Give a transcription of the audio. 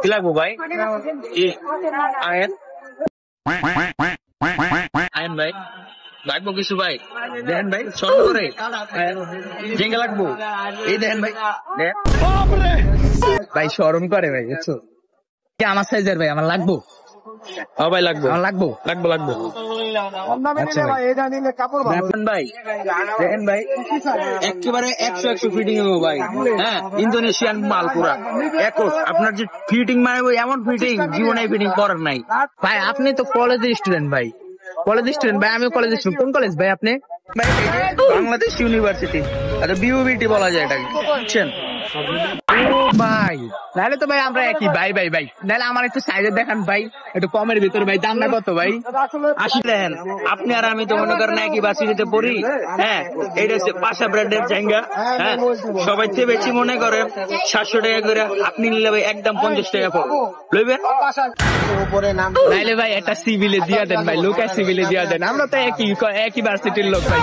কি লাগবো ভাই? আয়েন আয়েন ভাই লাগবো কিছু ভাই? দেন ভাই শর্ট করে জেঙ্গা লাগবো। এই দেন ভাই, দেন ভাই শরম করে ভাই, বুঝছো? আমার সাইজের ভাই, আমার লাগবো। ভাই লাগবো, আমার লাগবো লাগবো লাগবো। ভাই দেখেন ভাই, একেবারে 100 ফিটিং হবে ভাই। হ্যাঁ, ইন্দোনেশিয়ান মাল পুরা একস। আপনার যে ফিটিং মানে এমন ফিটিং জীবনে ফিটিং করার নাই ভাই। আপনি তো কলেজের স্টুডেন্ট ভাই, কলেজের স্টুডেন্ট ভাই। আমিও কলেজের স্টুডেন্ট। কোন কলেজ ভাই আপনি? ভাই বাংলাদেশ ইউনিভার্সিটি, আচ্ছা বিউবিটি বলা যায় এটাকে, বুঝছেন? ও ভাই, নাহলে তো ভাই আমরা একই ভাই ভাই ভাই। নাহলে আমার একটু সাইজে দেখান ভাই, একটু কমের ভিতরে ভাই। দামটা কত ভাই? আসলেন আপনি আর আমি তো মনে করেন একই ভার্সিটিতে পড়ি। হ্যাঁ, এইটা হচ্ছে পাশা ব্র্যান্ডের জায়গা। হ্যাঁ, সবাই চেয়ে বেশি মনে করেন 700 টাকা করে। আপনি নিলে ভাই একদম 50 টাকা লইবেন। নাইলে ভাই একটা সিভিলে দিয়া দেন ভাই, লোক সিভিলে দিয়া দেন। আমরা তো একই ভার্সিটির লোক ভাই।